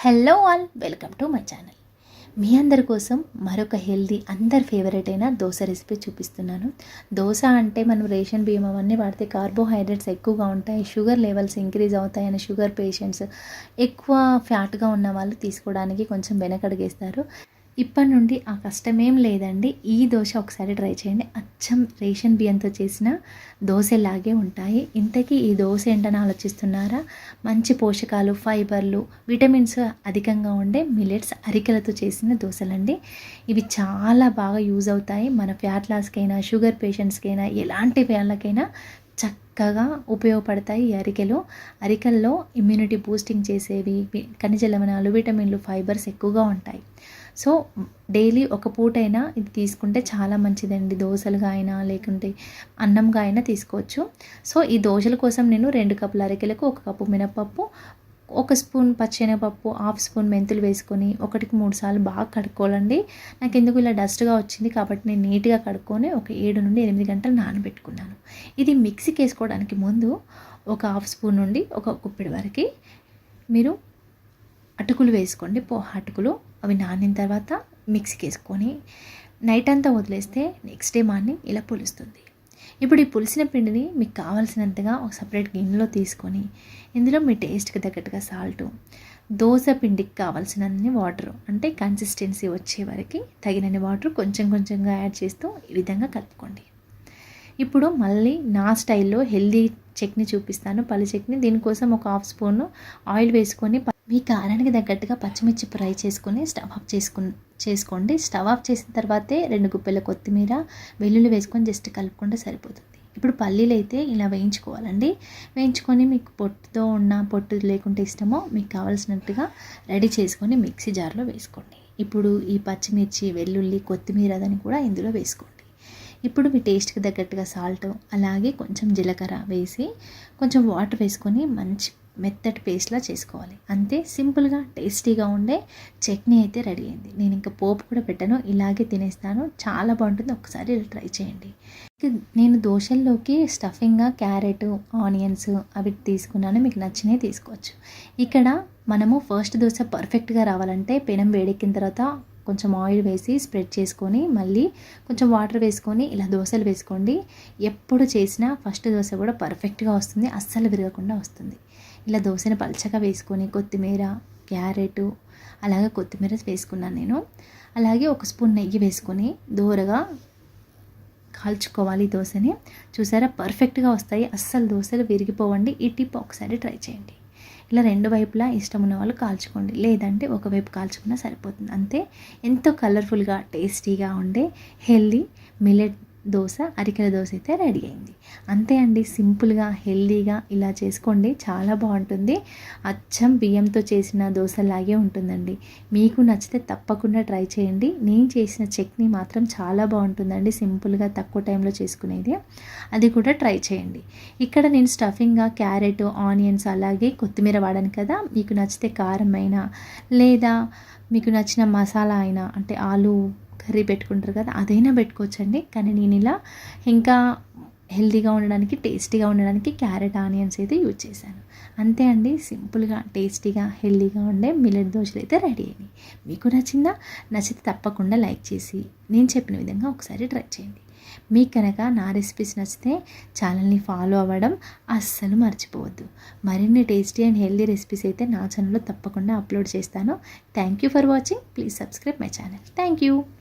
Hello all, welcome to my channel. మీ అందరి కోసం మరొక హెల్దీ అందరి ఫేవరెట్ అయిన దోశ రెసిపీ చూపిస్తున్నాను. దోశ అంటే మనం రేషన్ బియ్యం అవన్నీ వాడితే కార్బోహైడ్రేట్స్ ఎక్కువగా ఉంటాయి, షుగర్ లెవెల్స్ ఇంక్రీజ్ అవుతాయని షుగర్ పేషెంట్స్, ఎక్కువ ఫ్యాట్గా ఉన్న వాళ్ళు తీసుకోవడానికి కొంచెం వెనకడుగేస్తారు. ఇప్పటి నుండి ఆ కష్టమేం లేదండి. ఈ దోశ ఒకసారి ట్రై చేయండి. అచ్చం రేషన్ బియ్యంతో చేసిన దోశలాగే ఉంటాయి. ఇంతకీ ఈ దోశ ఏంటని ఆలోచిస్తున్నారా? మంచి పోషకాలు, ఫైబర్లు, విటమిన్స్ అధికంగా ఉండే మిల్లెట్స్ అరికెలతో చేసిన దోశలండి. ఇవి చాలా బాగా యూజ్ అవుతాయి. మన ఫ్యాట్ లాస్కైనా, షుగర్ పేషెంట్స్కైనా, ఎలాంటి వాళ్ళకైనా చక్కగా ఉపయోగపడతాయి ఈ అరికెలు. అరికెల్లో ఇమ్యూనిటీ బూస్టింగ్ చేసేవి, ఖనిజ లవణాలు, విటమిన్లు, ఫైబర్స్ ఎక్కువగా ఉంటాయి. సో డైలీ ఒక పూటైనా ఇది తీసుకుంటే చాలా మంచిదండి. దోశలుగా అయినా లేకుంటే అన్నంగా అయినా తీసుకోవచ్చు. సో ఈ దోశల కోసం నేను 2 కప్పుల అరికెలకు 1 కప్పు మినపప్పు, 1 స్పూన్ పచ్చెనగపప్పు, 1/2 స్పూన్ మెంతులు వేసుకొని 1కి 3 సార్లు బాగా కడుక్కోవాలండి. నాకు ఎందుకు ఇలా డస్ట్గా వచ్చింది కాబట్టి నేను నీట్గా కడుక్కొని ఒక 7 నుండి 8 గంటలు నానబెట్టుకున్నాను. ఇది మిక్సీకి వేసుకోవడానికి ముందు ఒక 1/2 స్పూన్ నుండి ఒక గుప్పెడు వరకు మీరు అటుకులు వేసుకోండి, పోహా అటుకులు. అవి నానిన తర్వాత మిక్సీకి వేసుకొని నైట్ అంతా వదిలేస్తే నెక్స్ట్ డే మార్నింగ్ ఇలా పులుస్తుంది. ఇప్పుడు ఈ పులిసిన పిండిని మీకు కావాల్సినంతగా ఒక సపరేట్ గిన్నెలో తీసుకొని ఇందులో మీ టేస్ట్కి తగ్గట్టుగా సాల్టు, దోశ పిండికి కావాల్సినన్ని వాటర్, అంటే కన్సిస్టెన్సీ వచ్చే వరకు తగినన్ని వాటర్ కొంచెం కొంచెంగా యాడ్ చేస్తూ ఈ విధంగా కలుపుకోండి. ఇప్పుడు మళ్ళీ నా స్టైల్లో హెల్దీ చట్నీ చూపిస్తాను, పల్లి చట్నీ. దీనికోసం ఒక 1/2 స్పూన్ ఆయిల్ వేసుకొని మీ కారానికి తగ్గట్టుగా పచ్చిమిర్చి ఫ్రై చేసుకొని స్టవ్ ఆఫ్ చేసుకోండి. స్టవ్ ఆఫ్ చేసిన తర్వాతే 2 గుప్పెల కొత్తిమీర, వెల్లుల్లి వేసుకొని జస్ట్ కలుపుకుంటే సరిపోతుంది. ఇప్పుడు పల్లీలు అయితే ఇలా వేయించుకోవాలండి. వేయించుకొని మీకు పొట్టు లేకుంటే ఇష్టమో మీకు కావాల్సినట్టుగా రెడీ చేసుకొని మిక్సీ జార్లో వేసుకోండి. ఇప్పుడు ఈ పచ్చిమిర్చి, వెల్లుల్లి, కొత్తిమీర అదని కూడా ఇందులో వేసుకోండి. ఇప్పుడు మీ టేస్ట్కి తగ్గట్టుగా సాల్ట్, అలాగే కొంచెం జీలకర్ర వేసి కొంచెం వాటర్ వేసుకొని మంచి మెత్తటి పేస్ట్లా చేసుకోవాలి. అంతే, సింపుల్గా టేస్టీగా ఉండే చట్నీ అయితే రెడీ అయింది. నేను ఇంకా పోపు కూడా పెట్టాను, ఇలాగే తినేస్తాను. చాలా బాగుంటుంది, ఒకసారి ట్రై చేయండి. నేను దోశల్లోకి స్టఫింగ్గా క్యారెట్, ఆనియన్స్ అవి తీసుకున్నాను. మీకు నచ్చినవి తీసుకోవచ్చు. ఇక్కడ మనము ఫస్ట్ దోశ పర్ఫెక్ట్గా రావాలంటే పెనం వేడెక్కిన తర్వాత కొంచెం ఆయిల్ వేసి స్ప్రెడ్ చేసుకొని మళ్ళీ కొంచెం వాటర్ వేసుకొని ఇలా దోశలు వేసుకోండి. ఎప్పుడు చేసినా ఫస్ట్ దోశ కూడా పర్ఫెక్ట్గా వస్తుంది, అస్సలు విరగకుండా వస్తుంది. ఇలా దోశని పల్చగా వేసుకొని కొత్తిమీర, క్యారెట్, అలాగే కొత్తిమీర వేసుకున్నాను నేను. అలాగే 1 స్పూన్ నెయ్యి వేసుకొని దోరగా కాల్చుకోవాలి దోశని. చూసారా, పర్ఫెక్ట్గా వస్తాయి, అస్సలు దోశలు విరిగిపోవండి. ఈ టిప్ ఒకసారి ట్రై చేయండి. ఇలా 2 వైపులా ఇష్టం ఉన్న వాళ్ళు కాల్చుకోండి, లేదంటే ఒకవైపు కాల్చుకున్నా సరిపోతుంది. అంతే, ఎంతో కలర్ఫుల్గా టేస్టీగా ఉండే హెల్దీ మిల్లెట్ దోశ, అరికెల దోశ అయితే రెడీ అయింది. అంతే అండి, సింపుల్గా హెల్దీగా ఇలా చేసుకోండి, చాలా బాగుంటుంది. అచ్చం బియ్యంతో చేసిన దోశలాగే ఉంటుందండి. మీకు నచ్చితే తప్పకుండా ట్రై చేయండి. నేను చేసిన చట్నీ మాత్రం చాలా బాగుంటుందండి, సింపుల్గా తక్కువ టైంలో చేసుకునేది. అది కూడా ట్రై చేయండి. ఇక్కడ నేను స్టఫింగ్గా క్యారెట్, ఆనియన్స్ అలాగే కొత్తిమీర వాడాను కదా. మీకు నచ్చితే కారం అయినా లేదా మీకు నచ్చిన మసాలా అయినా, అంటే ఆలు కర్రీ పెట్టుకుంటారు కదా, అదైనా పెట్టుకోవచ్చండి. కానీ నేను ఇలా ఇంకా హెల్తీగా ఉండడానికి, టేస్టీగా ఉండడానికి క్యారెట్, ఆనియన్స్ అయితే యూజ్ చేశాను. అంతే అండి, సింపుల్గా టేస్టీగా హెల్తీగా ఉండే మిల్లెట్ దోశలు అయితే రెడీ అయినాయి. మీకు నచ్చిందా? నచ్చితే తప్పకుండా లైక్ చేసి నేను చెప్పిన విధంగా ఒకసారి ట్రై చేయండి. మీకు కనుక నా రెసిపీస్ నచ్చితే ఛానల్ని ఫాలో అవ్వడం అస్సలు మర్చిపోవద్దు. మరిన్ని టేస్టీ అండ్ హెల్దీ రెసిపీస్ అయితే నా ఛానల్లో తప్పకుండా అప్లోడ్ చేస్తాను. Thank you for watching. Please subscribe my channel. Thank you.